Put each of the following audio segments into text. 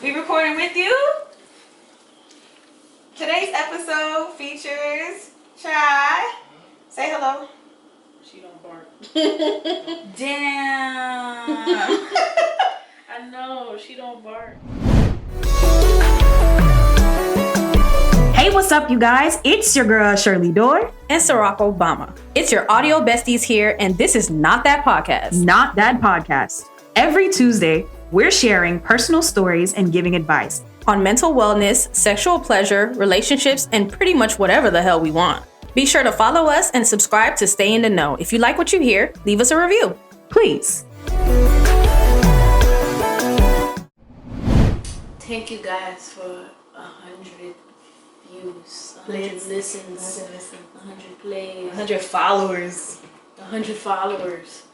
We recording with you. Today's episode features Shy. Say hello. She don't bark. Damn. I know, she don't bark. Hey, what's up, you guys? It's your girl, Shirley Doy. And Ciroc Obama. It's your audio besties here, and this is Not That Podcast. Not That Podcast. Every Tuesday, we're sharing personal stories and giving advice On mental wellness, sexual pleasure, relationships, and pretty much whatever the hell we want. Be sure to follow us and subscribe to stay in the know. If you like what you hear, leave us a review. Please. Thank you guys for 100 views, 100 listens, 100 plays, 100 followers. 100 followers.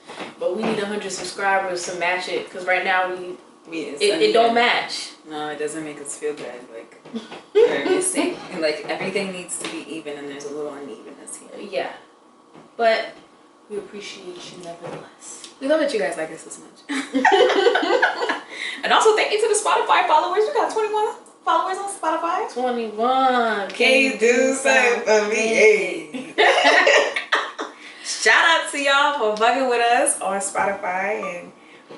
But we need 100 subscribers to match it, because right now it don't match. No, it doesn't make us feel good. Like we're missing, and like everything needs to be even, and there's a little unevenness here. Yeah, but we appreciate you nevertheless. We love that you guys like us this much. And also, thank you to the Spotify followers. We got 21 followers on Spotify. 21. Can you do something for me? Hey. Shout out to y'all for fucking with us on Spotify and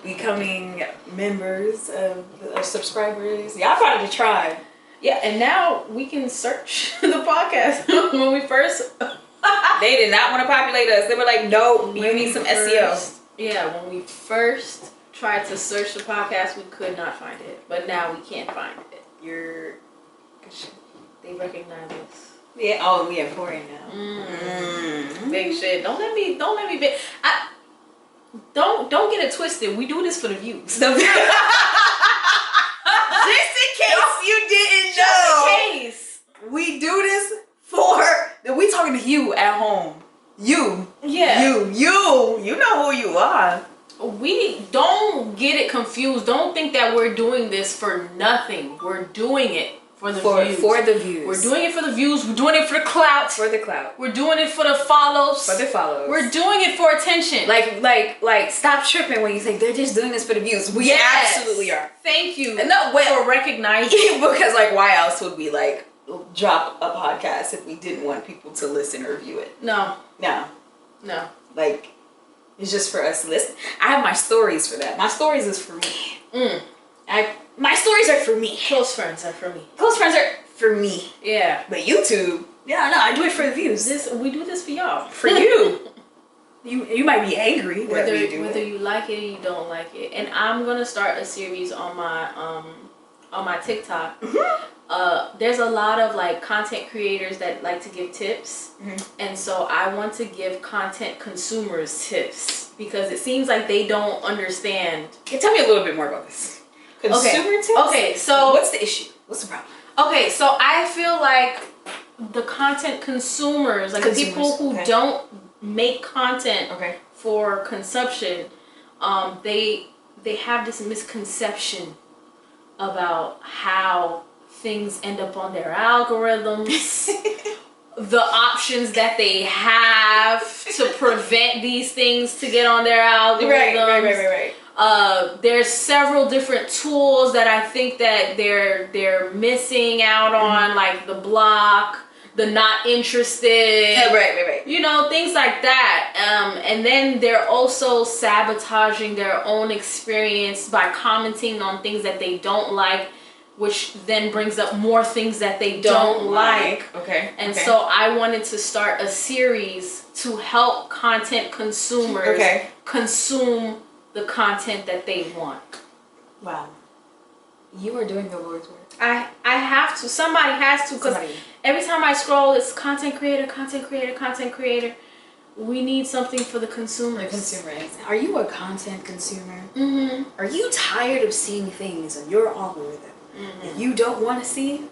becoming members of subscribers. Y'all part of the tribe. Yeah, and now we can search the podcast. When we first... They did not want to populate us. They were like, no, you need some SEO. Yeah, when we first tried to search the podcast, we could not find it. But now we can't find it. They recognize us. Yeah, oh, we have 4 now. Big shit. Don't let me don't get it twisted. We do this for the views. Just in case you didn't know. Just in case. We do this for... We talking to you at home. You. Yeah. You know who you are. We don't get it confused. Don't think that we're doing this for nothing. We're doing it for the views. For the views. We're doing it for the views. We're doing it for the clout. For the clout. We're doing it for the follows. For the follows. We're doing it for attention. Like stop tripping when you think they're just doing this for the views. We absolutely are. Thank you for recognizing. Because like, why else would we like drop a podcast if we didn't want people to listen or view it? No. Like, it's just for us to listen. I have my stories for that. My stories is for me. My stories are for me. Close friends are for me. Close friends are for me. Yeah. But YouTube, I do it for the views. We do this for y'all. For you. You might be angry whether you like it or you don't like it. And I'm gonna start a series on my TikTok. Mm-hmm. There's a lot of like content creators that like to give tips, and so I want to give content consumers tips because it seems like they don't understand. Tell me a little bit more about this. Consumer tips? Okay, so what's the issue? What's the problem? Okay, so I feel like the content consumers, like the people who don't make content for consumption, they have this misconception about how things end up on their algorithms, the options that they have to prevent these things to get on their algorithms. Right. There's several different tools that I think that they're missing out on, like the block, the not interested. Right. You know, things like that. And then they're also sabotaging their own experience by commenting on things that they don't like, which then brings up more things that they don't like. And so I wanted to start a series to help content consumers consume the content that they want. Wow. You are doing the Lord's work. I have to. Somebody has to, because every time I scroll, it's content creator. We need something for the consumers. The consumers. Are you a content consumer? Mm-hmm. Are you tired of seeing things on your algorithm that you don't want to see?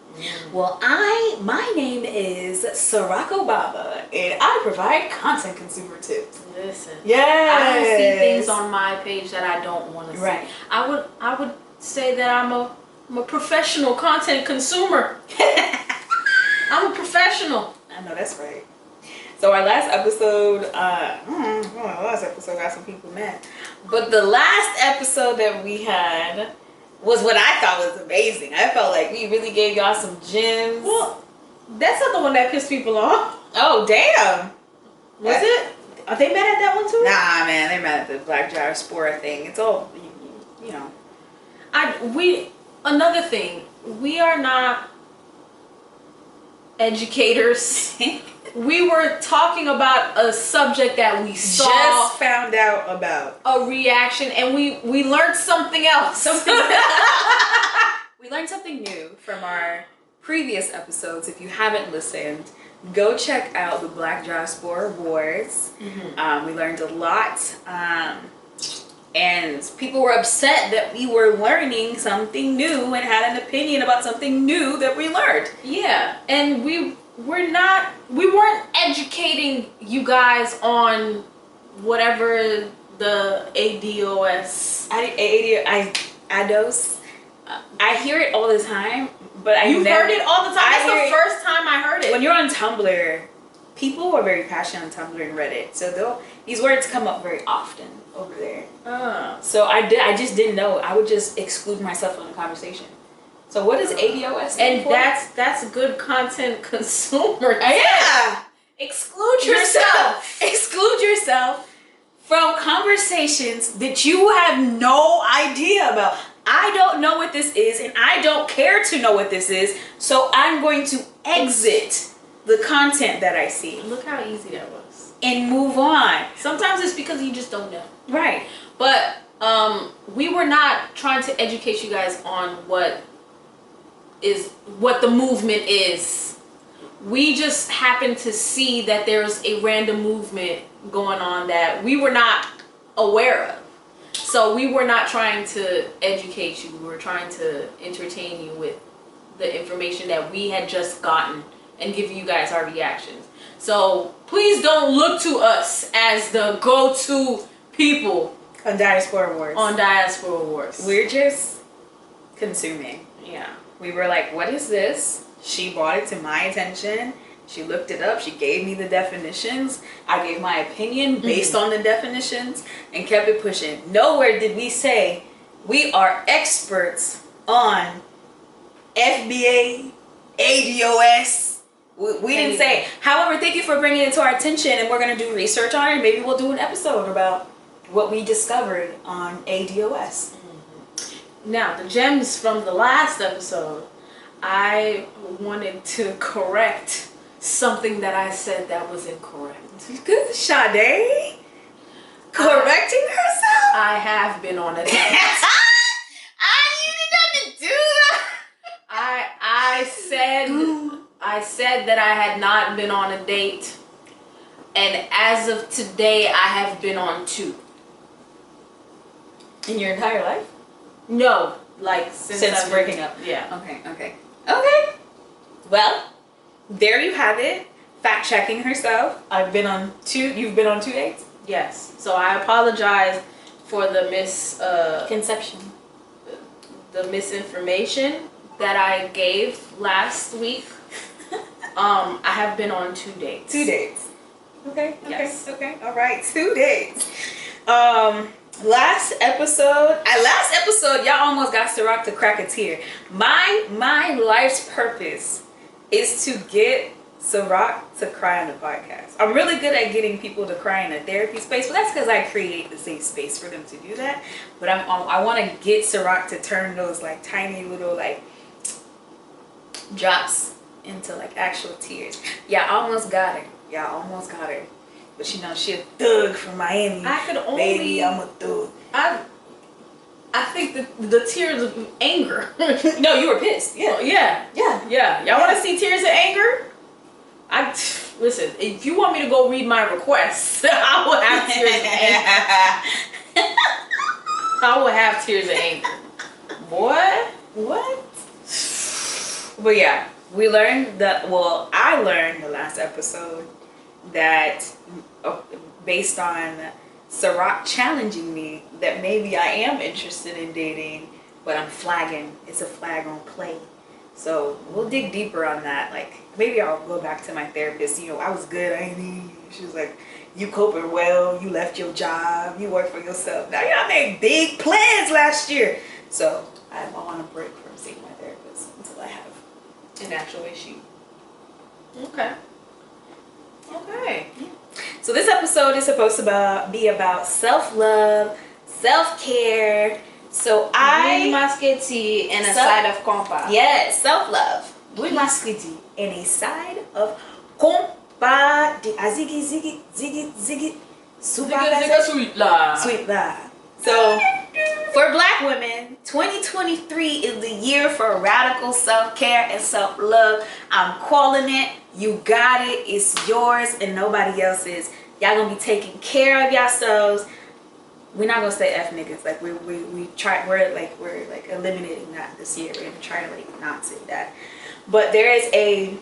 Well, my name is Ciroc Obama, and I provide content consumer tips. Listen. Yes. I don't see things on my page that I don't want to see. Right. I would say that I'm a professional content consumer. I'm a professional. I know that's right. So our last episode, got some people mad. But the last episode that we had, was what I thought was amazing. I felt like we really gave y'all some gems. Well, that's not the one that pissed people off. Oh, damn. Was it? Are they mad at that one too? Nah, man, they're mad at the black diaspora thing. It's all, you know. Another thing, we are not educators. We were talking about a subject that we saw. Just found out about. A reaction, and we learned something else. We learned something new from our previous episodes. If you haven't listened, go check out the Black Diaspora Awards. Mm-hmm. We learned a lot. And people were upset that we were learning something new and had an opinion about something new that we learned. Yeah, and we weren't educating you guys on whatever the ADOS. I hear it all the time, but You've heard it all the time? That's the first time I heard it. When you're on Tumblr, people are very passionate on Tumblr and Reddit, so these words come up very often over there. So I just didn't know. I would just exclude myself from the conversation. So what is ADOS? And that's good content consumer. Yeah. Exclude yourself. Exclude yourself from conversations that you have no idea about. I don't know what this is, and I don't care to know what this is, so I'm going to exit the content that I see. Look how easy that was. And move on. Sometimes it's because you just don't know. Right. But we were not trying to educate you guys on what the movement is. We just happened to see that there's a random movement going on that we were not aware of. So we were not trying to educate you. We were trying to entertain you with the information that we had just gotten and give you guys our reactions. So please don't look to us as the go-to people on Diaspora Awards. We're just consuming. Yeah. We were like, what is this? She brought it to my attention. She looked it up. She gave me the definitions. I gave my opinion based on the definitions and kept it pushing. Nowhere did we say we are experts on FBA, ADOS. We didn't say. However, thank you for bringing it to our attention, and we're going to do research on it. Maybe we'll do an episode about what we discovered on ADOS. Now, the gems from the last episode, I wanted to correct something that I said that was incorrect. Good, Sade. Correcting herself? I have been on a date. You did not do that. I said that I had not been on a date, and as of today, I have been on 2. In your entire life? No, like since breaking up. Yeah. Okay. Well, there you have it. Fact checking herself. You've been on 2 dates? Yes. So I apologize for the conception. The misinformation that I gave last week. I have been on 2 dates. 2 dates. Okay. Yes. Okay. All right. 2 dates. Last episode, y'all almost got Ciroc to crack a tear. My life's purpose is to get Ciroc to cry on the podcast. I'm really good at getting people to cry in a therapy space, but that's because I create the safe space for them to do that. But I want to get Ciroc to turn those like tiny little like drops into like actual tears. Yeah, I almost got her. But you know, she a thug from Miami. I could only... Baby, I'm a thug. I think the tears of anger. No, you were pissed. Yeah. Yeah. Y'all want to see tears of anger? Listen, if you want me to go read my requests, I will have tears of anger. I will have tears of anger. What? But yeah, we learned that, I learned the last episode that based on Ciroc challenging me that maybe I am interested in dating, but I'm flagging. It's a flag on play. So we'll dig deeper on that. Like maybe I'll go back to my therapist. You know, I was good. I ain't need you. She was like, you coping well. You left your job. You work for yourself. Now y'all made big plans last year. So I'm on a break from seeing my therapist until I have an actual issue. Okay. Okay. Yeah. So this episode is supposed to be about self-love, self-care. So masqueti and a side of compa. Yes, self-love. With masqueti and a side of compa. Ziggy, ziggy, ziggy, ziggy. Sweet la. Sweet la. So, for Black women, 2023 is the year for radical self-care and self-love. I'm calling it. You got it. It's yours and nobody else's. Y'all gonna be taking care of yourselves. We're not gonna say F niggas. Like we're eliminating that this year. We're gonna try to like not say that. But there is a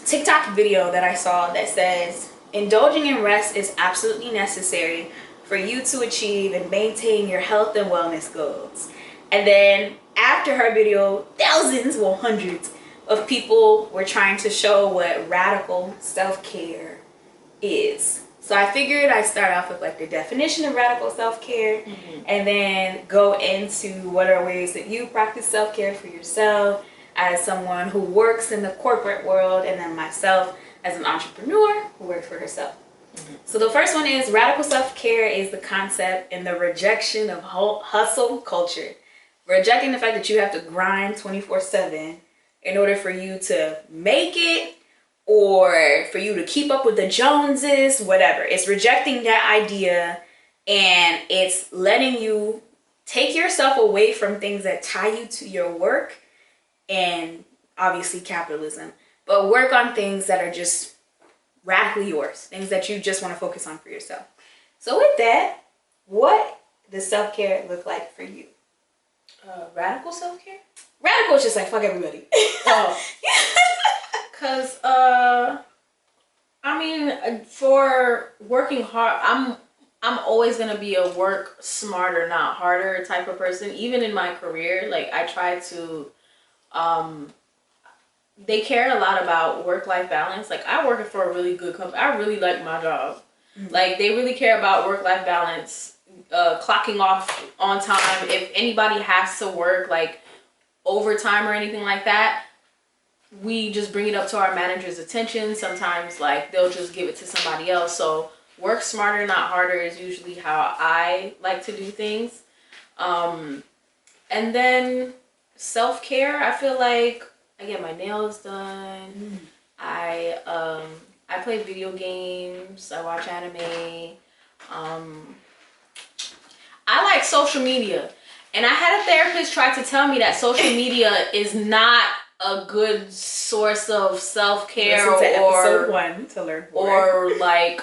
TikTok video that I saw that says indulging in rest is absolutely necessary for you to achieve and maintain your health and wellness goals. And then after her video, thousands, well hundreds of people were trying to show what radical self-care is. So I figured I'd start off with like the definition of radical self-care, and then go into what are ways that you practice self-care for yourself as someone who works in the corporate world, and then myself as an entrepreneur who works for herself. So the first one is radical self-care is the concept and the rejection of hustle culture. Rejecting the fact that you have to grind 24/7 in order for you to make it or for you to keep up with the Joneses, whatever. It's rejecting that idea, and it's letting you take yourself away from things that tie you to your work and obviously capitalism, but work on things that are just radically yours, things that you just want to focus on for yourself. So with that, what does self-care look like for you? Radical self-care? Radical is just like fuck everybody. Oh. Cause I mean, for working hard, I'm always gonna be a work smarter, not harder type of person. Even in my career, like I try to they care a lot about work-life balance. Like I work for a really good company. I really like my job. Like they really care about work-life balance, clocking off on time. If anybody has to work like overtime or anything like that, we just bring it up to our manager's attention. Sometimes like they'll just give it to somebody else. So work smarter, not harder is usually how I like to do things. And then self-care, I feel like I get my nails done. I play video games. I watch anime. I like social media. And I had a therapist try to tell me that social media is not a good source of self-care or episode 1 to learn more. Or like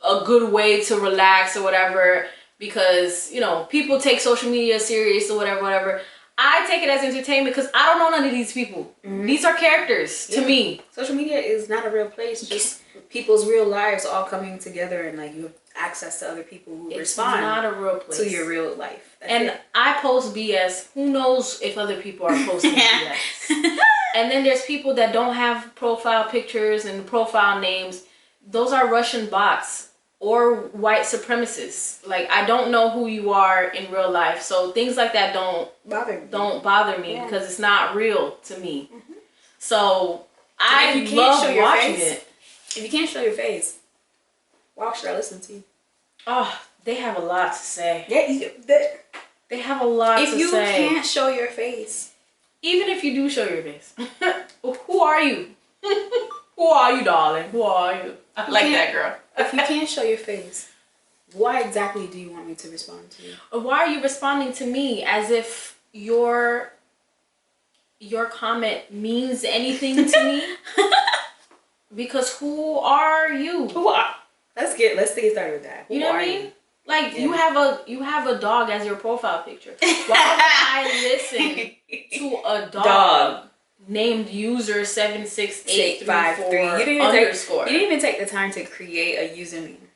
a good way to relax or whatever, because you know people take social media serious or whatever. I take it as entertainment because I don't know none of these people. These are characters to me. Social media is not a real place. Just people's real lives all coming together, and like you have access to other people who respond. It's not a real place to your real life. And I post BS. Who knows if other people are posting BS? And then there's people that don't have profile pictures and profile names. Those are Russian bots or white supremacists. Like I don't know who you are in real life, so things like that don't bother me because it's not real to me. So I love watching it. If you can't show your face, why should I listen to you? Oh, they have a lot to say. Yeah, they have a lot to say. If you can't show your face, even if you do show your face, who are you? Who are you, darling? Who are you? I like that girl. If you can't show your face, why exactly do you want me to respond to you? Why are you responding to me as if your comment means anything to me? Because who are you? Let's get started with that. You know what I mean? Like you have a dog as your profile picture. Why would I listen to a dog named user 76834 You didn't even take the time to create a username.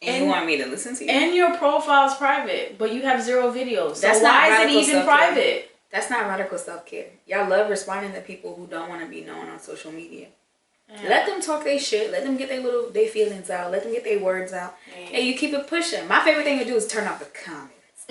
And you want me to listen to you? And your profile's private, but you have 0 videos. So That's why is it even private? That's not radical self-care. Y'all love responding to people who don't want to be known on social media. Let them talk their shit. Let them get their feelings out. Let them get their words out. And you keep it pushing. My favorite thing to do is turn off the comments.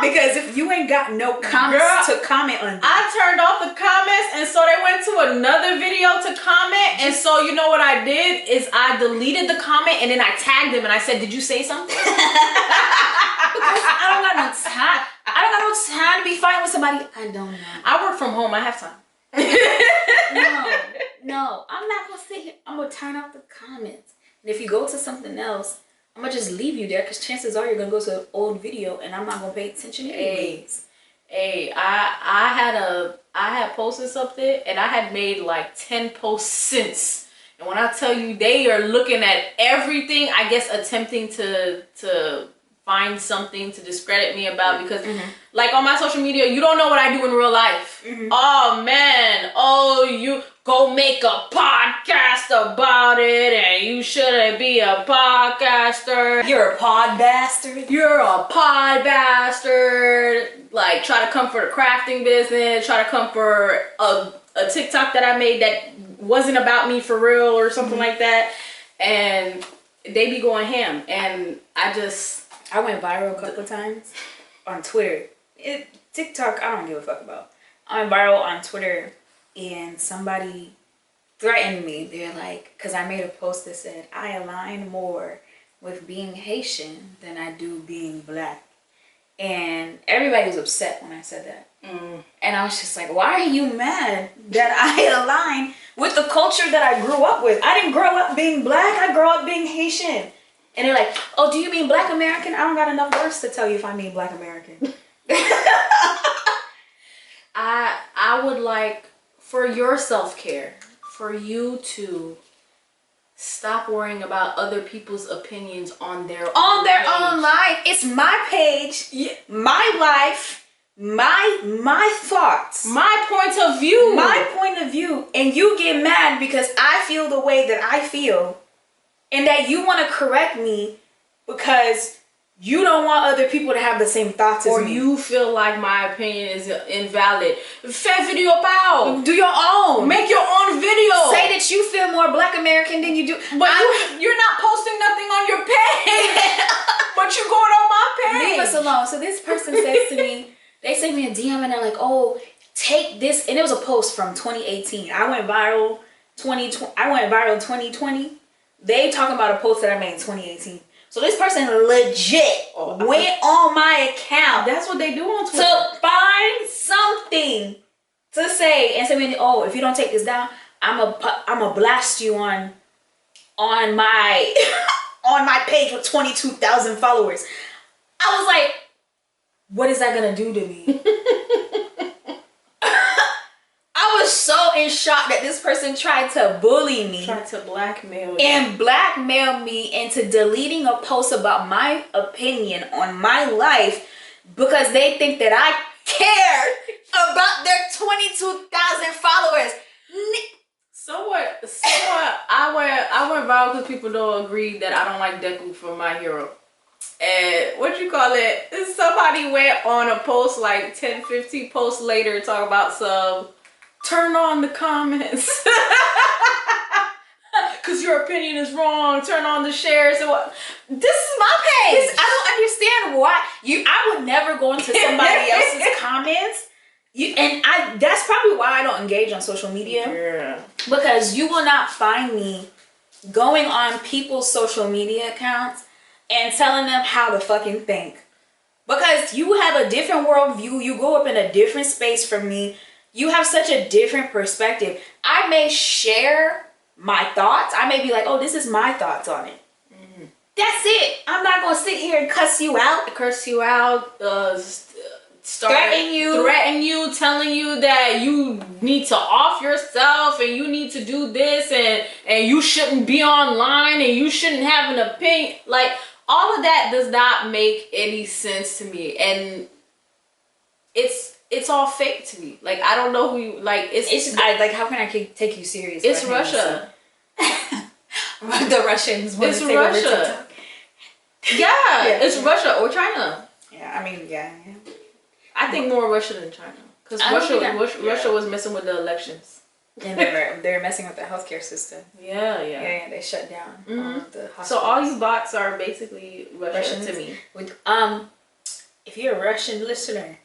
Because if you ain't got no comments to comment on, I turned off the comments, and so they went to another video to comment. And so you know what I did is I deleted the comment and then I tagged them and I said, "Did you say something?" Because I don't got no time. I don't got no time to be fighting with somebody I don't know. I work from home. I have time. No, I'm not gonna sit here. I'm gonna turn off the comments. And if you go to something else, I'm gonna just leave you there because chances are you're gonna go to an old video and I'm not gonna pay attention anyways. Hey, I had posted something and I had made like 10 posts since. And when I tell you they are looking at everything, I guess attempting to find something to discredit me about, because like on my social media, you don't know what I do in real life. Oh man, you go make a podcast about it and you shouldn't be a podcaster. You're a pod bastard. You're a pod bastard. Like try to come for the crafting business, try to come for a TikTok that I made that wasn't about me for real or something like that. And they be going ham. And I went viral a couple of times on Twitter. TikTok, I don't give a fuck about. I went viral on Twitter and somebody threatened me. They're like, because I made a post that said, I align more with being Haitian than I do being black. And everybody was upset when I said that. And I was just like, why are you mad that I align with the culture that I grew up with? I didn't grow up being black. I grew up being Haitian. And they're like, oh, do you mean black American? I don't got enough words to tell you if I mean black American. I would like, for your self-care, for you to stop worrying about other people's opinions on their own life. It's my page, my life, my thoughts, my point of view. And you get mad because I feel the way that I feel. And that you want to correct me because you don't want other people to have the same thoughts as me. Or you feel like my opinion is invalid. Fais video pao. Do your own. Make your own video. Say that you feel more black American than you do. But you're not posting nothing on your page. But you're going on my page. Leave us alone. So this person says to me, they send me a DM and they're like, oh, take this. And it was a post from 2018. I went viral 2020. They talking about a post that I made in 2018. So this person legit went on my account. That's what they do on Twitter. To find something to say and say, oh, if you don't take this down, I'm a blast you on my on my page with 22,000 followers. I was like, what is that gonna do to me? I was so in shock that this person tried to bully me. Tried to blackmail you. And blackmail me into deleting a post about my opinion on my life because they think that I care about their 22,000 followers. So what? I went viral because people don't agree that I don't like Deku for My Hero. And somebody went on a post like 10, 15 posts later talk about some turn on the comments. Because your opinion is wrong. Turn on the shares. And what? This is my page. I don't understand why. I would never go into somebody else's comments. That's probably why I don't engage on social media. Yeah. Because you will not find me going on people's social media accounts and telling them how to fucking think. Because you have a different worldview. You grow up in a different space from me. You have such a different perspective. I may share my thoughts. I may be like, oh, this is my thoughts on it. Mm-hmm. That's it. I'm not going to sit here and cuss you out. Threaten you, telling you that you need to off yourself and you need to do this and you shouldn't be online and you shouldn't have an opinion. Like, all of that does not make any sense to me. And it's all fake to me. Like, I don't know who you, like, how can I take you serious? It's Russia. The Russians want to take Russia. over TikTok. Yeah, it's Russia or China. Yeah, I mean, yeah. I think more Russia than China. Because Russia was messing with the elections. And they're messing with the healthcare system. Yeah. They shut down the hospitals. So all you bots are basically Russian to me. if you're a Russian listener,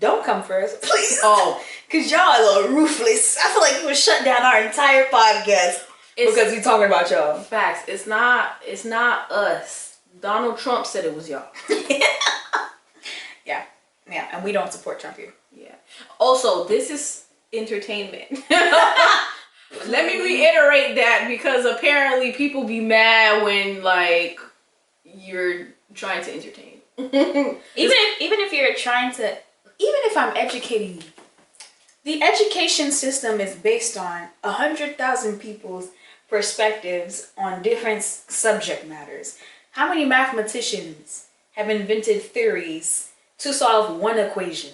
don't come for us, please. Oh. Because y'all are a little ruthless. I feel like you would shut down our entire podcast because we talking about y'all. Facts. It's not us. Donald Trump said it was y'all. Yeah. Yeah. And we don't support Trump here. Yeah. Also, this is entertainment. Let me reiterate that because apparently people be mad when like you're trying to entertain. even if you're trying to, even if I'm educating you, the education system is based on 100,000 people's perspectives on different subject matters. How many mathematicians have invented theories to solve one equation?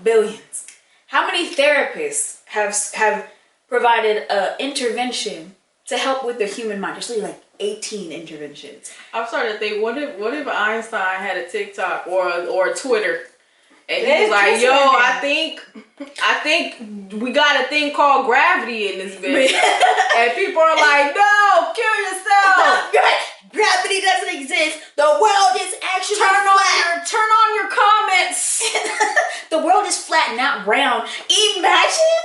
Billions. How many therapists have provided an intervention to help with the human mind? There's like 18 interventions. I'm starting to think, what if Einstein had a TikTok or a Twitter, and he was like, "Yo, I think we got a thing called gravity in this bitch," and people are like, "No, kill yourself." Gravity doesn't exist. The world is actually flat. Turn on your comments. The world is flat, not round. Imagine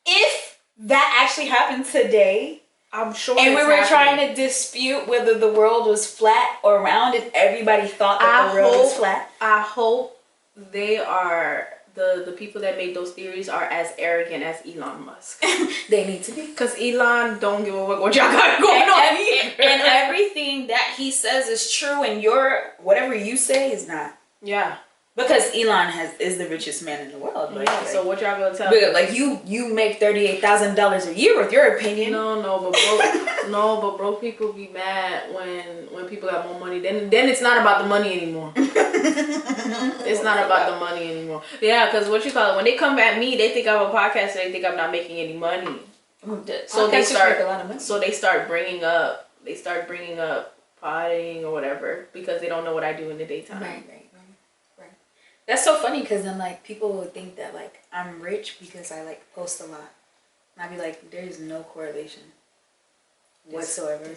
if that actually happened today. I'm sure. And we were trying to dispute whether the world was flat or round, and everybody thought that the world was flat. I hope they are the people that made those theories are as arrogant as Elon Musk. They need to be. Because Elon don't give a fuck what y'all got going on either. And everything that he says is true, and whatever you say is not. Yeah. Because Elon is the richest man in the world. Like, yeah, so what y'all gonna tell me? Like you make $38,000 a year with your opinion. But broke people be mad when people have more money. Then it's not about the money anymore. It's not about the money anymore. Yeah, because when they come at me, they think I'm a podcaster. They think I'm not making any money. So they start bringing up potting or whatever because they don't know what I do in the daytime. Right. That's so funny because then like people would think that like I'm rich because I like post a lot. And I'd be like, there's no correlation whatsoever.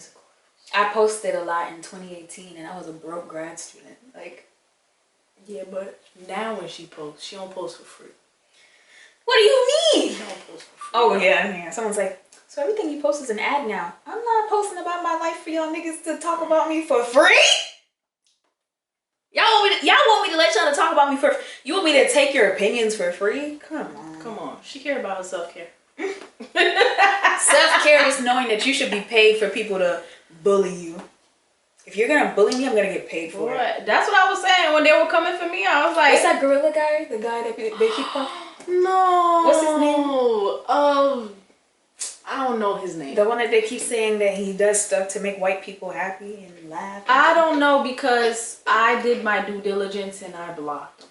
I posted a lot in 2018 and I was a broke grad student. Like, yeah, but now when she posts, she don't post for free. What do you mean? She don't post for free. Oh yeah. Someone's like, so everything you post is an ad now. I'm not posting about my life for y'all niggas to talk about me for free. Y'all want me to let y'all to talk about me for? You want me to take your opinions for free? Come on. She care about her self-care. Self-care is knowing that you should be paid for people to bully you. If you're gonna bully me, I'm gonna get paid for it. That's what I was saying when they were coming for me. I was like, what's that gorilla guy? The guy that they keep calling? No. What's his name? I don't know his name. The one that they keep saying that he does stuff to make white people happy and laugh. I don't know because I did my due diligence and I blocked him.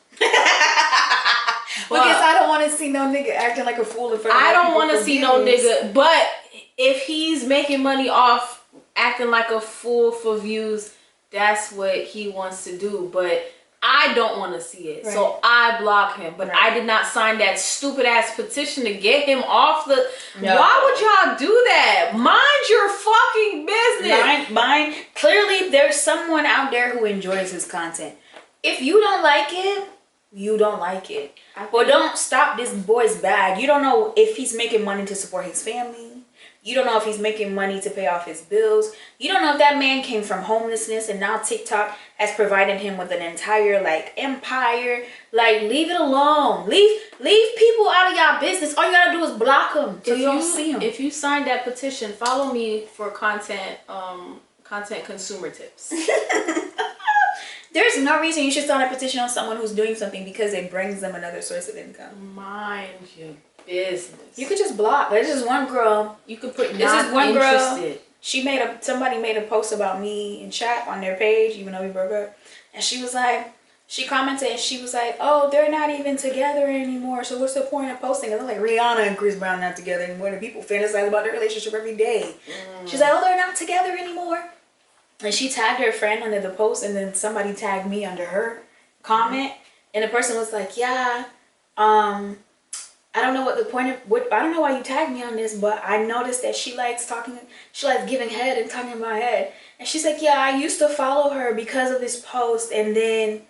Because I don't want to see no nigga acting like a fool in front of I don't want to see no nigga. But if he's making money off acting like a fool for views, that's what he wants to do. But I don't want to see it. Right. So I block him. But I did not sign that stupid ass petition to get him off the... No. Why would y'all do that? Mind your fucking business. Mine. Clearly, there's someone out there who enjoys his content. If you don't like it, you don't like it. But don't stop this boy's bag. You don't know if he's making money to support his family. You don't know if he's making money to pay off his bills. You don't know if that man came from homelessness and now TikTok has provided him with an entire like empire. Like, leave it alone. Leave people out of y'all business. All you gotta do is block them so you don't see them. If you signed that petition, follow me for content consumer tips. There's no reason you should sign a petition on someone who's doing something because it brings them another source of income. Mind your business. You could just block. There's just one girl. You could put this is one girl. Somebody made a post about me in chat on their page, even though we broke up. And she commented and she was like, oh, they're not even together anymore. So what's the point of posting? And I'm like, Rihanna and Chris Brown not together anymore. And people fantasize about their relationship every day. She's like, oh, they're not together anymore. And she tagged her friend under the post, and then somebody tagged me under her comment, and the person was like, yeah, I don't know what the point of I don't know why you tagged me on this, but I noticed that she likes giving head and talking about head. And she's like, yeah, I used to follow her because of this post, and then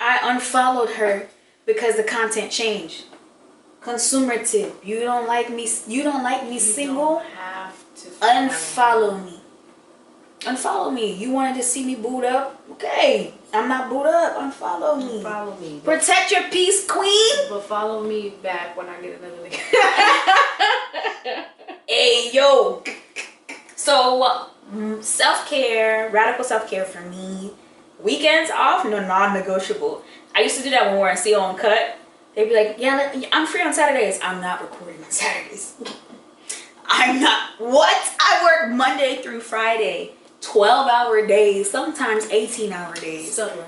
I unfollowed her because the content changed. Consumer tip: you don't like me single? You don't have to unfollow me. Unfollow me. You wanted to see me boot up? Okay, I'm not boot up. Unfollow me. Follow me. Protect your peace, queen. But follow me back when I get another nigga. Hey, yo. So, self-care, radical self-care for me. Weekends off, no, non-negotiable. I used to do that when we were in CO and Cut. They'd be like, yeah, I'm free on Saturdays. I'm not recording on Saturdays. I'm not. What? I work Monday through Friday. 12-hour days, sometimes 18-hour days. So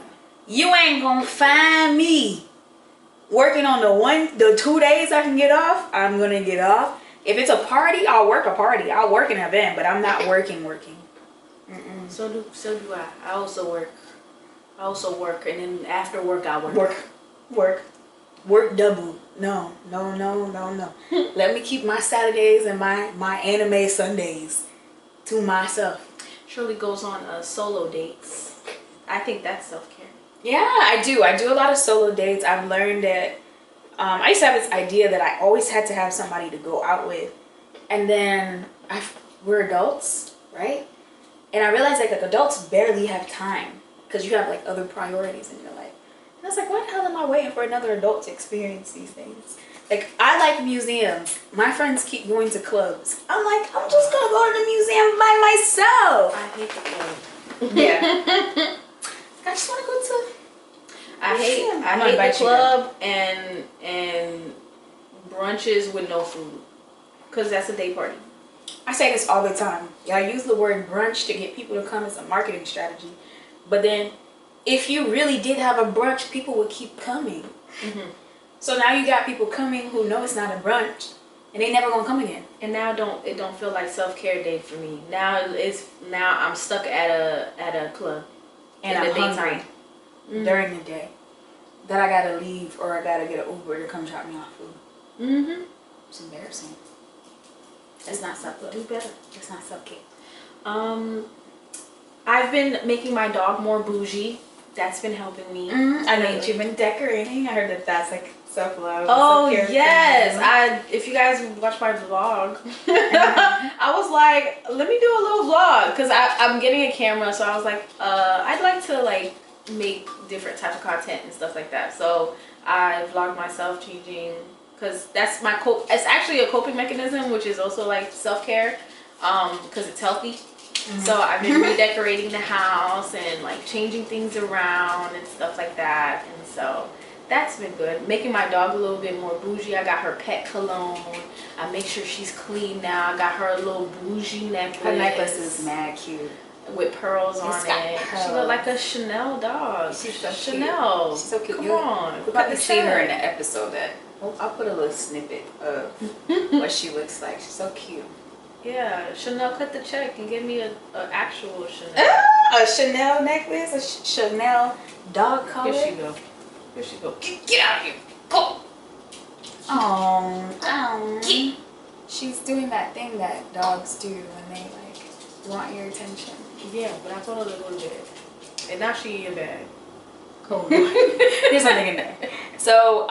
you ain't gonna find me working on the 2 days I can get off. I'm gonna get off. If it's a party, I'll work a party. I'll work an event, but I'm not working. Mm-mm. So do I. I also work, and then after work I Work double. No. Let me keep my Saturdays and my anime Sundays to myself. Shirley goes on solo dates. I think that's self-care. Yeah, I do a lot of solo dates. I've learned that I used to have this idea that I always had to have somebody to go out with, and then we're adults, right? And I realized like adults barely have time because you have like other priorities in your life. And I was like, why the hell am I waiting for another adult to experience these things? Like, I like museums. My friends keep going to clubs. I'm like, I'm just gonna go to the museum by myself. I hate the club. Yeah. I just want to go to. I hate the club and brunches with no food, cause that's a day party. I say this all the time. Yeah, I use the word brunch to get people to come as a marketing strategy, but then if you really did have a brunch, people would keep coming. Mm-hmm. So now you got people coming who know it's not a brunch, and they never gonna come again. And now it don't feel like self-care day for me. Now I'm stuck at a club And I'm hungry during the day. That I gotta leave or I gotta get an Uber to come drop me off food. Mm-hmm. It's embarrassing. It's not self-love. Do better. It's not self-care. I've been making my dog more bougie. That's been helping me. I know that you've been decorating. I heard that that's like self-love. Oh yes, if you guys watch my vlog, I was like, let me do a little vlog because I'm getting a camera, so I was like, I'd like to like make different types of content and stuff like that. So I vlogged myself changing because that's my it's actually a coping mechanism, which is also like self-care because it's healthy. Mm-hmm. So I've been redecorating the house and like changing things around and stuff like that, and so that's been good. Making my dog a little bit more bougie. I got her pet cologne. I make sure she's clean now. I got her a little bougie necklace. Her necklace is mad cute. With pearls on it. She looked like a Chanel dog. She's so Chanel. Cute. She's so cute. Come on. We'll probably see her in the episode that I'll put a little snippet of what she looks like. She's so cute. Yeah, Chanel cut the check and give me a actual Chanel. A Chanel necklace, a Chanel dog collar. Here she go. Get out of here. Go. Oh. She's doing that thing that dogs do when they like want your attention. Yeah, but I told her to go to bed. And now she in your bed. Cool. There's nothing in there. So,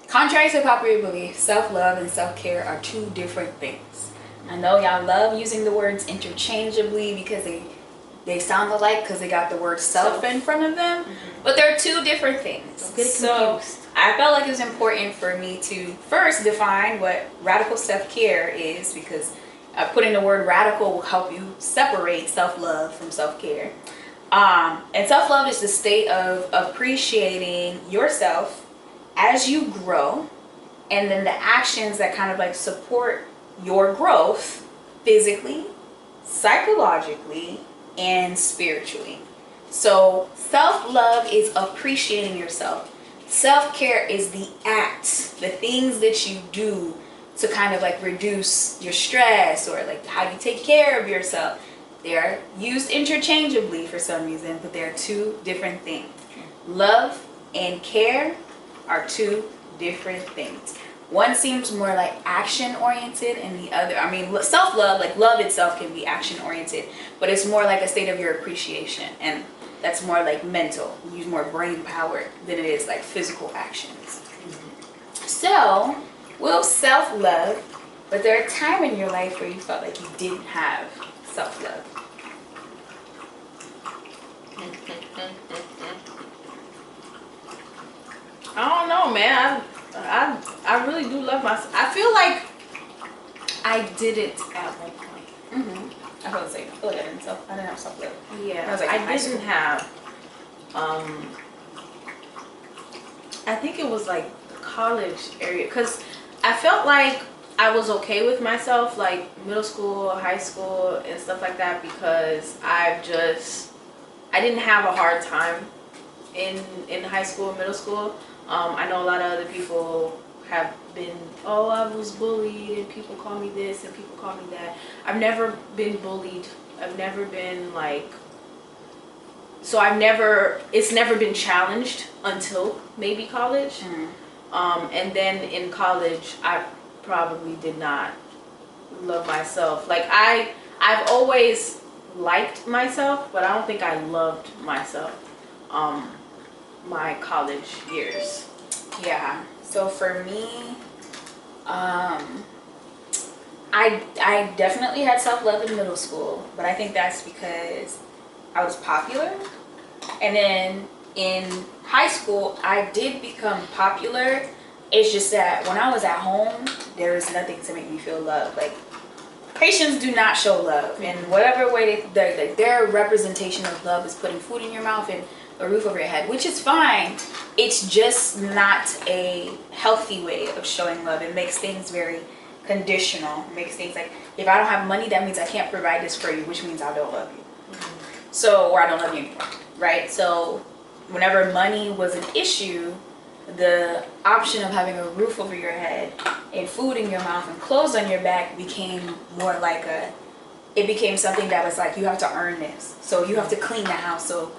contrary to popular belief, self-love and self-care are two different things. I know y'all love using the words interchangeably because they sound alike because they got the word self in front of them, but they're two different things. Don't get confused. So I felt like it was important for me to first define what radical self-care is, because putting the word radical will help you separate self-love from self-care. And self-love is the state of appreciating yourself as you grow, and then the actions that kind of like support your growth physically, psychologically, and spiritually. So self-love is appreciating yourself. Self-care is the acts, the things that you do to kind of like reduce your stress, or like how you take care of yourself. They're used interchangeably for some reason, but they're two different things. Love and care are two different things. One seems more like action oriented, and the other, I mean, self-love, like love itself can be action oriented, but it's more like a state of your appreciation. And that's more like mental. You use more brain power than it is like physical actions. So, we'll self-love, but there a time in your life where you felt like you didn't have self-love? I don't know, man. I really do love myself. I feel like I didn't at one point. I feel the same. I feel like I didn't have self-love. Yeah, I was like I didn't have. I think it was like the college area, because I felt like I was okay with myself, like middle school, high school, and stuff like that, because I didn't have a hard time in high school, middle school. I know a lot of other people have been, oh, I was bullied and people call me this and people call me that. I've never been bullied. I've never been like, so it's never been challenged until maybe college. And then in college, I probably did not love myself. Like I've always liked myself, but I don't think I loved myself. My college years. Yeah. So for me, I definitely had self-love in middle school, but I think that's because I was popular. And then in high school, I did become popular. It's just that when I was at home, there was nothing to make me feel loved. Like, Haitians do not show love. In whatever way their representation of love is putting food in your mouth and a roof over your head, which is fine. It's just not a healthy way of showing love. It makes things very conditional. It makes things like, if I don't have money, that means I can't provide this for you, which means I don't love you. So, or I don't love you anymore, right? So whenever money was an issue, the option of having a roof over your head and food in your mouth and clothes on your back became more like it became something that was like, you have to earn this. So you have to clean the house. So,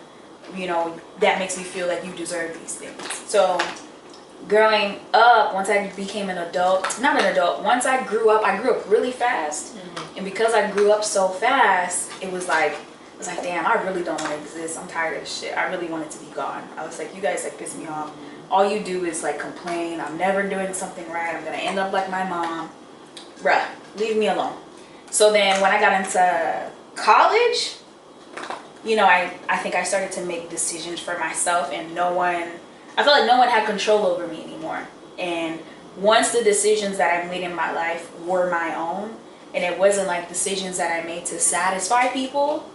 that makes me feel like you deserve these things. So growing up, once I became an adult, not an adult, once I grew up really fast. And because I grew up so fast, it was like, damn, I really don't want to exist. I'm tired of this shit. I really want it to be gone. I was like, you guys like piss me off. All you do is like complain. I'm never doing something right. I'm going to end up like my mom. Bruh, leave me alone. So then when I got into college, I think I started to make decisions for myself, and I felt like no one had control over me anymore. And once the decisions that I made in my life were my own, and it wasn't like decisions that I made to satisfy people,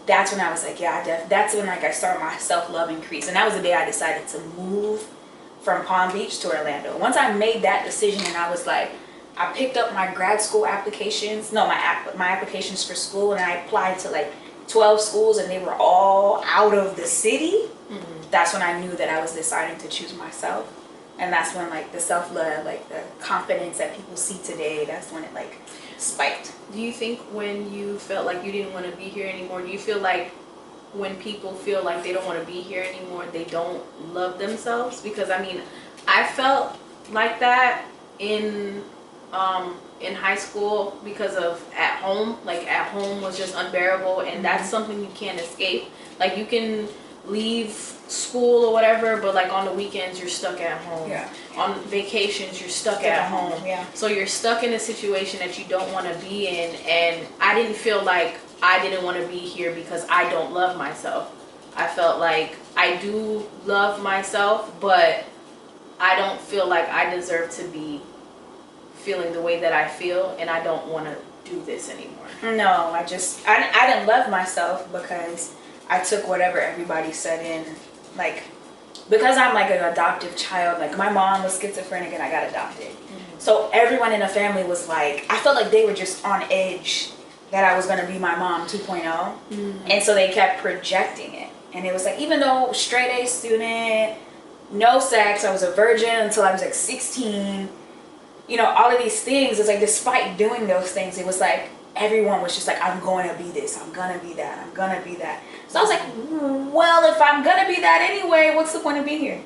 that's when I was like, yeah, that's when like I started my self-love increase. And that was the day I decided to move from Palm Beach to Orlando. Once I made that decision, and I was like, I picked up my grad school applications, my applications for school, and I applied to like 12 schools, and they were all out of the city. That's when I knew that I was deciding to choose myself. And that's when like the self-love, like the confidence that people see today, that's when it like spiked. Do you think when you felt like you didn't want to be here anymore, do you feel like when people feel like they don't want to be here anymore, they don't love themselves? Because I mean, I felt like that in high school because of at home. Like at home was just unbearable, and that's something you can't escape. Like you can leave school or whatever, but like on the weekends you're stuck at home. Yeah. On vacations you're stuck at home. Yeah. So you're stuck in a situation that you don't want to be in, and I didn't feel like I didn't want to be here because I don't love myself. I felt like I do love myself, but I don't feel like I deserve to be feeling the way that I feel, and I don't want to do this anymore. No, I didn't love myself because I took whatever everybody said in, like, because I'm like an adoptive child. Like my mom was schizophrenic and I got adopted. So everyone in the family was like, I felt like they were just on edge that I was going to be my mom 2.0. And so they kept projecting it. And it was like, even though straight A student, no sex, I was a virgin until I was like 16, all of these things, it's like despite doing those things, it was like everyone was just like, I'm going to be this, I'm going to be that, I'm going to be that. So I was like, well, if I'm going to be that anyway, what's the point of being here?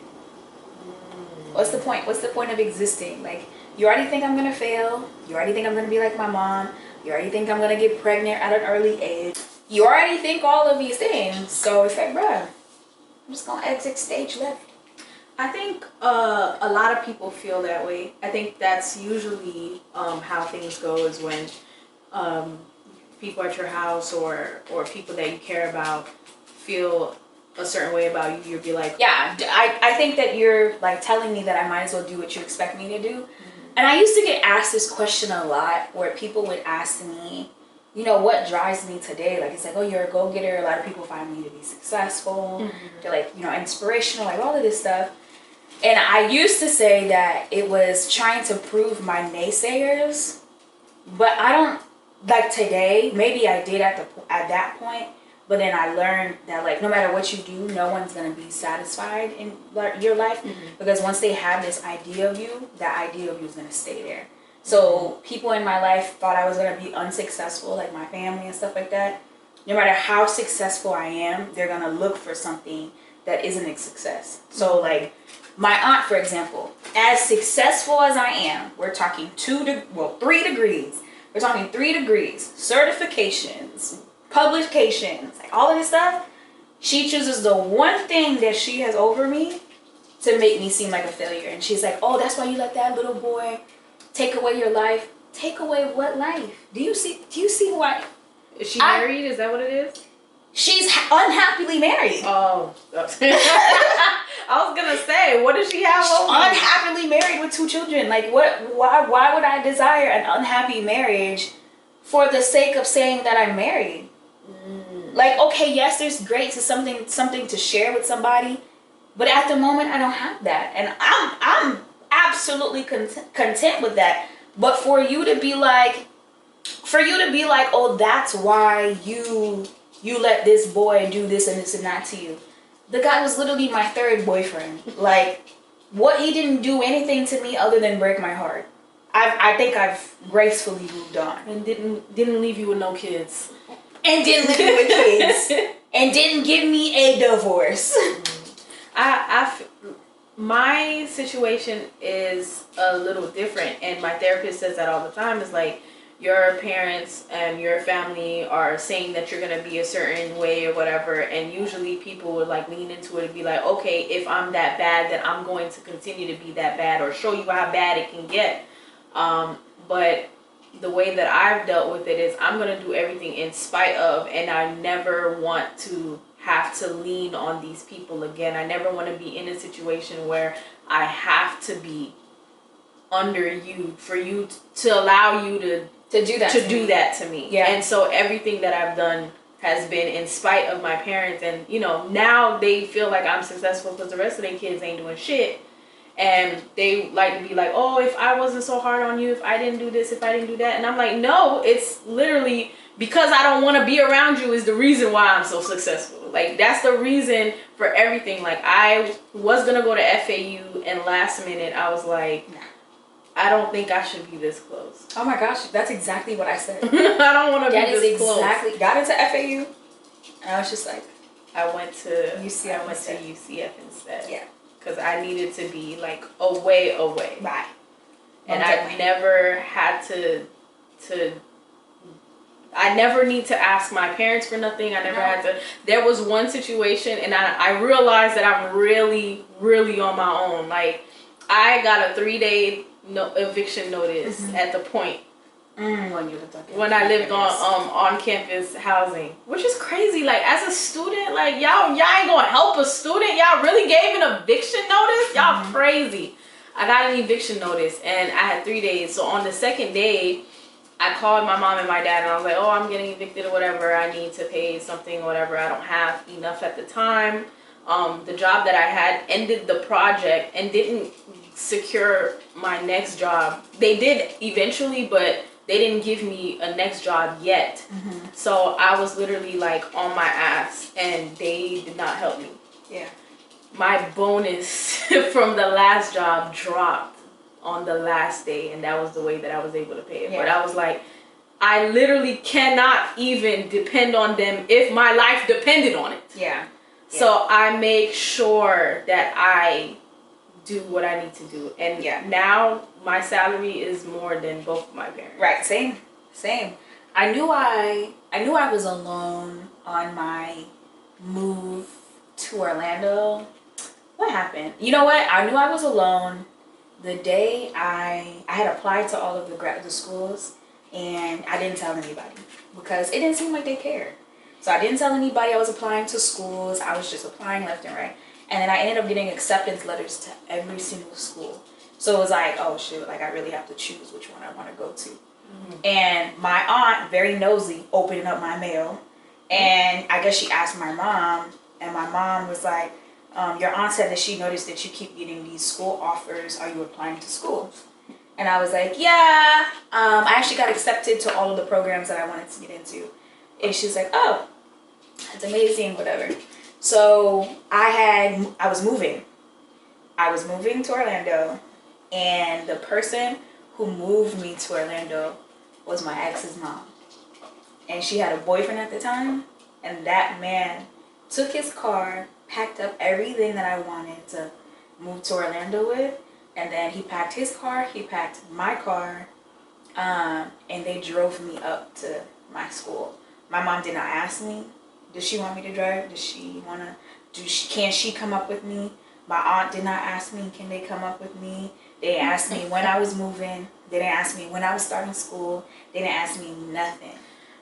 What's the point? What's the point of existing? Like, you already think I'm going to fail. You already think I'm going to be like my mom. You already think I'm going to get pregnant at an early age. you already think all of these things. So it's like, bruh, I'm just gonna exit stage left. I think a lot of people feel that way. I think that's usually how things go is when people at your house or people that you care about feel a certain way about you. You'll be like, yeah, I think that you're like telling me that I might as well do what you expect me to do. Mm-hmm. And I used to get asked this question a lot, where people would ask me, you know, what drives me today? Like, it's like, oh, you're a go-getter. A lot of people find me to be successful. Mm-hmm. They're like, you know, inspirational, like all of this stuff. And I used to say that it was trying to prove my naysayers, but I don't, like today, maybe I did at that point, but then I learned that like no matter what you do, no one's going to be satisfied in your life, because once they have this idea of you, that idea of you is going to stay there. So people in my life thought I was going to be unsuccessful, like my family and stuff like that. No matter how successful I am, they're going to look for something that isn't a success. So like my aunt, for example, as successful as I am, we're talking 3 degrees. We're talking 3 degrees, certifications, publications, like all of this stuff. She chooses the one thing that she has over me to make me seem like a failure. And she's like, oh, that's why you let that little boy take away your life. Take away what life? Do you see why? Is she married? Is that what it is? She's unhappily married. Oh. I was gonna say, what does she have over? Unhappily married with 2 children. Like, what? Why would I desire an unhappy marriage for the sake of saying that I'm married? Like, okay, yes, there's great to something to share with somebody, but at the moment I don't have that, and I'm absolutely content with that. But for you to be like, oh, that's why you let this boy do this and this and that to you. The guy was literally my 3rd boyfriend. Like, what, he didn't do anything to me other than break my heart. I think I've gracefully moved on. And didn't leave you with no kids. And didn't leave me with kids. And didn't give me a divorce. My situation is a little different, and my therapist says that all the time. Is like, your parents and your family are saying that you're going to be a certain way or whatever, and usually people would like lean into it and be like, okay, if I'm that bad, then I'm going to continue to be that bad, or show you how bad it can get. But the way that I've dealt with it is I'm going to do everything in spite of, and I never want to have to lean on these people again. I never want to be in a situation where I have to be under you for you to allow you to do that to me. Yeah. And so everything that I've done has been in spite of my parents, and you know, now they feel like I'm successful because the rest of their kids ain't doing shit, and they like to be like, oh, if I wasn't so hard on you, if I didn't do this, if I didn't do that, and I'm like, no, it's literally because I don't want to be around you is the reason why I'm so successful. Like, that's the reason for everything. Like, I was gonna go to FAU, and last minute I was like, nah, I don't think I should be this close. Oh my gosh, that's exactly what I said. I don't want to be this close. Exactly. Got into FAU, and I was just like, I went to UCF instead. Yeah. Because I needed to be like away. Right. And I never had to. I never need to ask my parents for nothing. I never had to. There was one situation, and I realized that I'm really, really on my own. Like, I got a 3-day eviction notice at the point when I lived on campus housing, which is crazy. Like, as a student, like y'all ain't gonna help a student. Y'all really gave an eviction notice. Y'all crazy. I got an eviction notice, and I had 3 days. So on the 2nd day, I called my mom and my dad, and I was like, oh, I'm getting evicted or whatever. I need to pay something or whatever. I don't have enough at the time. The job that I had ended the project and didn't secure my next job. They did eventually, but they didn't give me a next job yet. So I was literally like on my ass, and they did not help me. Yeah. My bonus from the last job dropped on the last day, and that was the way that I was able to pay it. Yeah. But I was like, I literally cannot even depend on them if my life depended on it. Yeah. So I make sure that I do what I need to do. And now my salary is more than both of my parents. Right. Same. I knew I was alone on my move to Orlando. What happened? You know what? I knew I was alone the day I had applied to all of the schools, and I didn't tell anybody because it didn't seem like they cared. So I didn't tell anybody I was applying to schools. I was just applying left and right. And then I ended up getting acceptance letters to every single school. So it was like, oh shoot, like I really have to choose which one I want to go to. Mm-hmm. And my aunt, very nosy, opening up my mail. And I guess she asked my mom, and my mom was like, your aunt said that she noticed that you keep getting these school offers. Are you applying to schools? And I was like, yeah. I actually got accepted to all of the programs that I wanted to get into. And she's like, oh, that's amazing, whatever. So I was moving. I was moving to Orlando, and the person who moved me to Orlando was my ex's mom. And she had a boyfriend at the time, and that man took his car, packed up everything that I wanted to move to Orlando with, and then he packed his car, he packed my car, and they drove me up to my school. My mom did not ask me, does she want me to drive? Does she want to, can she come up with me? My aunt did not ask me, can they come up with me? They didn't ask me when I was moving. They didn't ask me when I was starting school. They didn't ask me nothing.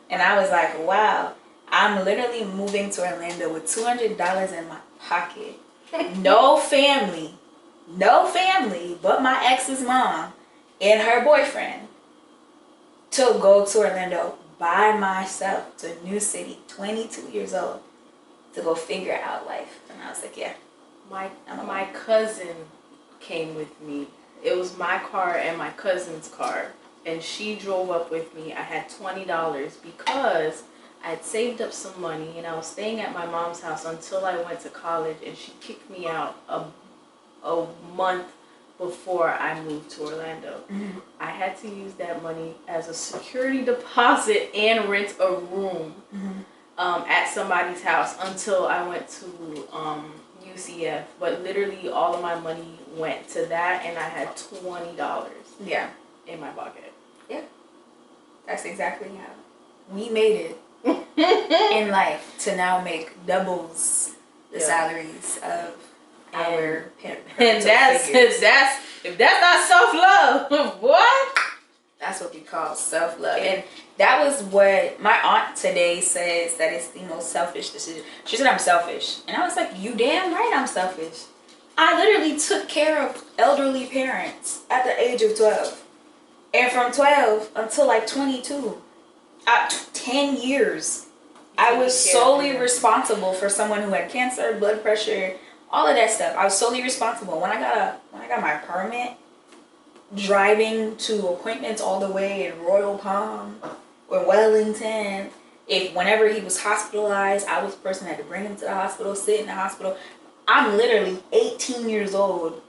And I was like, wow, I'm literally moving to Orlando with $200 in my pocket. No family, but my ex's mom and her boyfriend to go to Orlando by myself to a new city, 22 years old, to go figure out life. And I was like, yeah. My cousin came with me. It was my car and my cousin's car, and she drove up with me. I had $20 because I had saved up some money, and I was staying at my mom's house until I went to college, and she kicked me out a month before I moved to Orlando. Mm-hmm. I had to use that money as a security deposit and rent a room at somebody's house until I went to UCF. But literally all of my money went to that, and I had $20 in my pocket. Yeah. That's exactly how we made it in life to now make doubles the salaries of our parents. And if that's not self-love, what? That's what we call self-love. And that was what my aunt today says, that it's the most selfish decision. She said I'm selfish. And I was like, you damn right I'm selfish. I literally took care of elderly parents at the age of 12. And from 12 until like 22, 10 years, I was solely responsible for someone who had cancer, blood pressure, all of that stuff. I was solely responsible. When I got my permit, driving to appointments all the way in Royal Palm or Wellington, whenever he was hospitalized, I was the person that had to bring him to the hospital, sit in the hospital. I'm literally 18 years old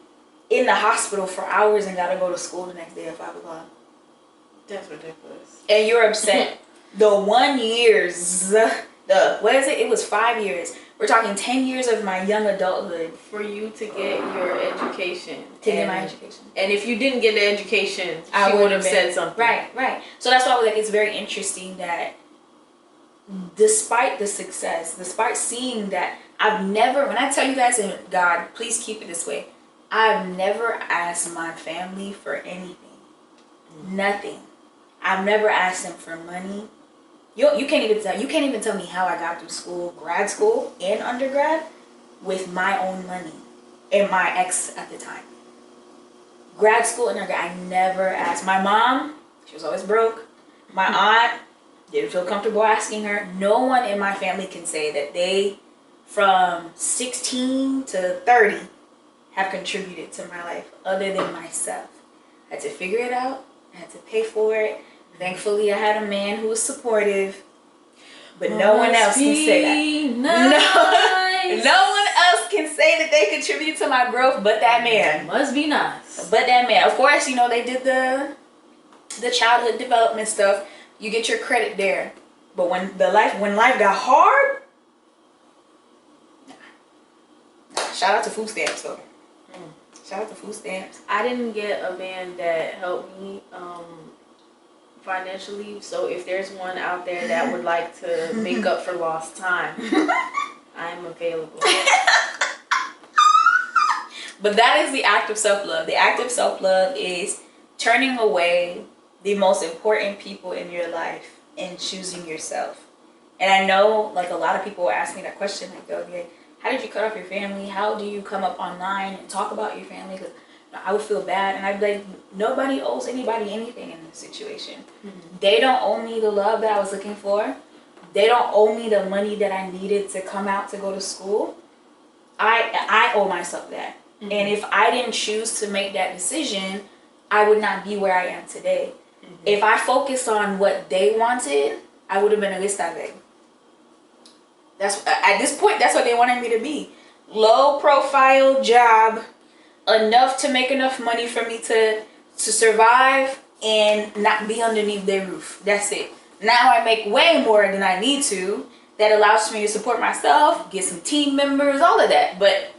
in the hospital for hours and gotta go to school the next day at 5 o'clock. That's ridiculous. And you're upset. It was 5 years. We're talking 10 years of my young adulthood. For you to get your education. Get my education. And if you didn't get the education, she would have said something. Right. So that's why I was like, it's very interesting that despite the success, despite seeing that, when I tell you guys, and God, please keep it this way, I've never asked my family for anything. Nothing. I've never asked them for money. You can't even tell me how I got through school, grad school and undergrad, with my own money and my ex at the time. Grad school and undergrad, I never asked. My mom, she was always broke. My aunt, didn't feel comfortable asking her. No one in my family can say that they, from 16 to 30, have contributed to my life other than myself. I had to figure it out. I had to pay for it. Thankfully, I had a man who was supportive, but no one else can say that. Nice. No one else can say that they contributed to my growth but that man. Must be nice. But that man. Of course, they did the childhood development stuff. You get your credit there. But when life got hard, shout out to food stamps though. Shout out to food stamps. I didn't get a man that helped me financially. So if there's one out there that would like to make up for lost time, I'm available. But that is the act of self-love. The act of self-love is turning away the most important people in your life and choosing yourself. And I know, like, a lot of people ask me that question, like, okay, how did you cut off your family? How do you come up online and talk about your family? Because I would feel bad. And I'd be like, nobody owes anybody anything in this situation. Mm-hmm. They don't owe me the love that I was looking for. They don't owe me the money that I needed to come out to go to school. I owe myself that. Mm-hmm. And if I didn't choose to make that decision, I would not be where I am today. Mm-hmm. If I focused on what they wanted, I would have been a lista beg. That's at this point, that's what they wanted me to be. Low profile job, enough to make enough money for me to survive and not be underneath their roof. That's it. Now I make way more than I need to. That allows me to support myself, get some team members, all of that. But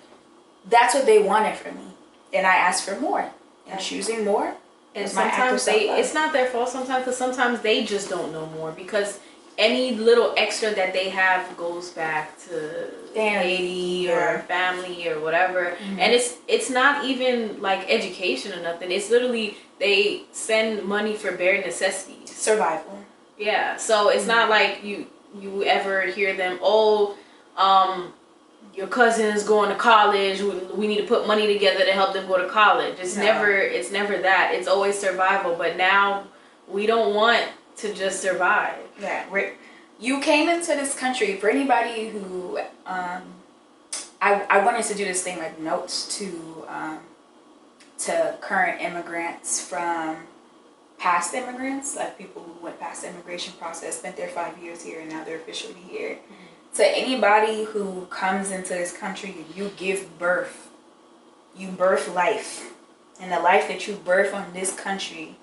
that's what they wanted from me. And I asked for more. And choosing more. And sometimes it's not their fault sometimes, because sometimes they just don't know more, because any little extra that they have goes back to Haiti or family or whatever. Mm-hmm. And it's not even like education or nothing. It's literally they send money for bare necessities. Survival. Yeah. So it's not like you ever hear them, your cousin's going to college, we need to put money together to help them go to college. It's never that. It's always survival. But now we don't want to just survive. Yeah, you came into this country. For anybody who I wanted to do this thing, like notes to current immigrants from past immigrants, like people who went past the immigration process, spent their 5 years here, and now they're officially here. Mm-hmm. To anybody who comes into this country, you give birth. You birth life. And the life that you birth on this country,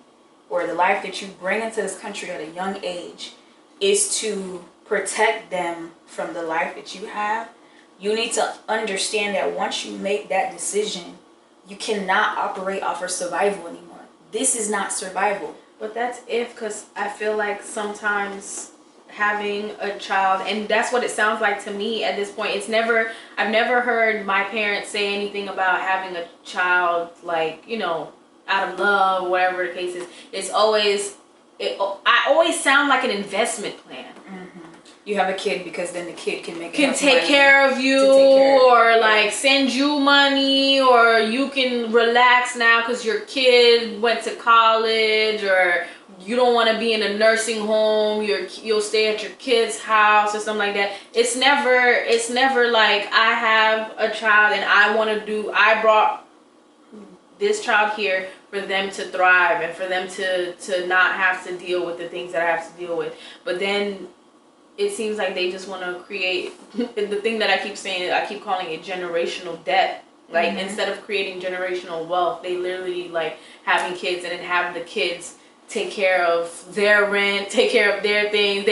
or the life that you bring into this country at a young age, is to protect them from the life that you have. You need to understand that once you make that decision, you cannot operate off of survival anymore. This is not survival. But that's because I feel like sometimes having a child, and that's what it sounds like to me at this point. I've never heard my parents say anything about having a child, like, out of love, whatever the case is. It's always, I always sound like an investment plan. Mm-hmm. You have a kid because then the kid can take care of you, or like send you money, or you can relax now because your kid went to college, or you don't want to be in a nursing home, you'll stay at your kid's house or something like that. It's never like I have a child and I brought this child here for them to thrive and for them to not have to deal with the things that I have to deal with. But then it seems like they just want to create the thing that I keep saying, I keep calling it generational debt. Like, mm-hmm. Instead of creating generational wealth, they literally like having kids and then have the kids take care of their rent, take care of their things.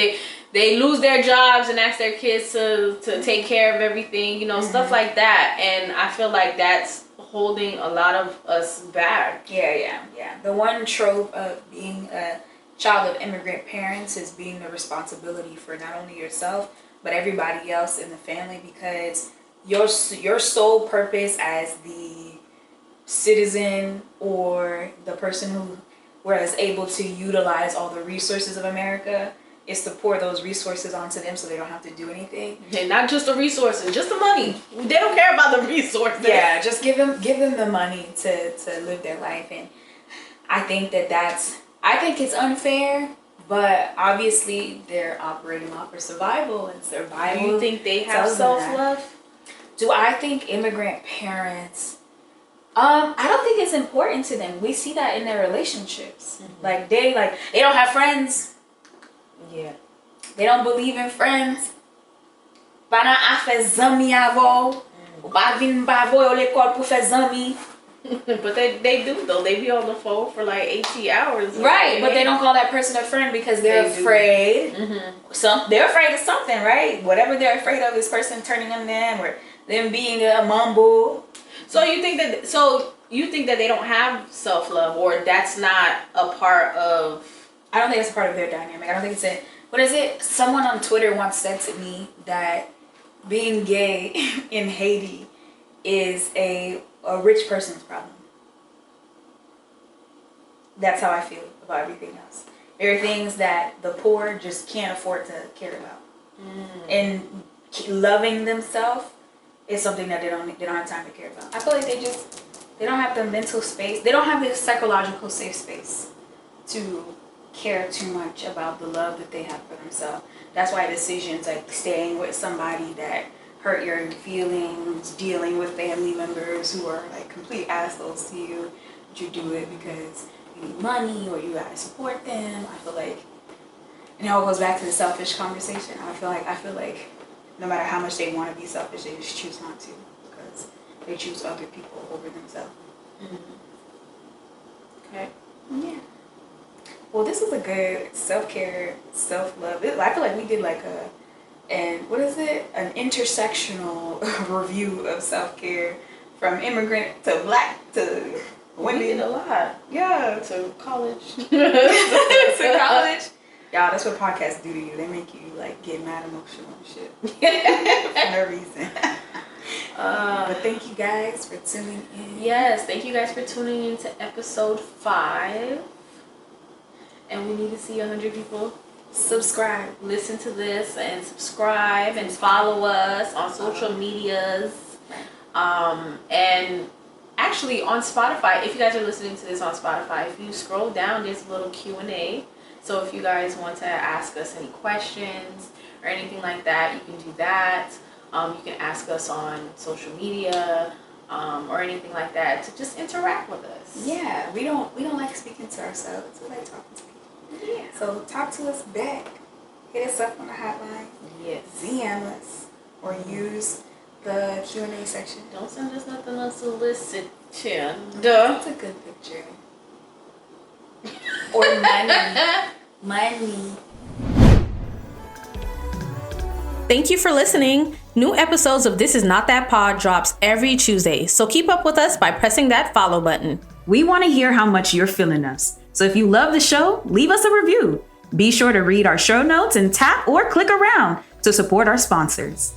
They lose their jobs and ask their kids to take care of everything, mm-hmm. Stuff like that. And I feel like that's holding a lot of us back. Yeah. The one trope of being a child of immigrant parents is being the responsibility for not only yourself, but everybody else in the family, because your sole purpose as the citizen or the person who was able to utilize all the resources of America is to pour those resources onto them so they don't have to do anything. And not just the resources, just the money. They don't care about the resources. Yeah, just give them the money to live their life. And I think I think it's unfair, but obviously they're operating off of survival, and survival. Do you think they have self-love? Do I think immigrant parents... I don't think it's important to them. We see that in their relationships. Mm-hmm. Like they don't have friends. Yeah. They don't believe in friends. Bana afe zami avo. Ba vin ba voy l'école pour faire zami. But they do though. They be on the phone for like 18 hours. Right, but they don't call that person a friend because they're afraid. Mm-hmm. They're afraid of something, right? Whatever they're afraid of, this person turning on them or them being a mumble. So you think that they don't have self-love, or that's not a part of I don't think it's a part of their dynamic. I don't think it's a, what is it? Someone on Twitter once said to me that being gay in Haiti is a rich person's problem. That's how I feel about everything else. There are things that the poor just can't afford to care about. And loving themselves is something that they don't have time to care about. I feel like they don't have the mental space. They don't have the psychological safe space to care too much about the love that they have for themselves. That's why decisions like staying with somebody that hurt your feelings, dealing with family members who are like complete assholes to you, but you do it because you need money or you gotta support them. I feel like, and it all goes back to the selfish conversation. I feel like no matter how much they want to be selfish, they just choose not to because they choose other people over themselves. Okay. Yeah. Well, this was a good self-care, self-love. I feel like we did like an intersectional review of self-care from immigrant to black to women. We did a lot. Yeah. To college. To college. Y'all, that's what podcasts do to you. They make you like get mad emotional and shit. For no reason. But thank you guys for tuning in. Yes, thank you guys for tuning in to episode 5. And we need to see 100 people Subscribe. listen to this and subscribe and follow us on social medias. And actually on Spotify, if you guys are listening to this on Spotify, if you scroll down, there's a little Q&A. So if you guys want to ask us any questions or anything like that, you can do that. You can ask us on social media or anything like that to just interact with us. Yeah, we don't like speaking to ourselves. We like talking to people. Yeah. So talk to us back. Hit us up on the hotline. Yes. DM us or use the Q&A section. Don't send us nothing unsolicited. That's a good picture. Or money. Money. Thank you for listening. New episodes of This Is Not That Pod drops every Tuesday, so keep up with us by pressing that follow button. We want to hear how much you're feeling us. So if you love the show, leave us a review. Be sure to read our show notes and tap or click around to support our sponsors.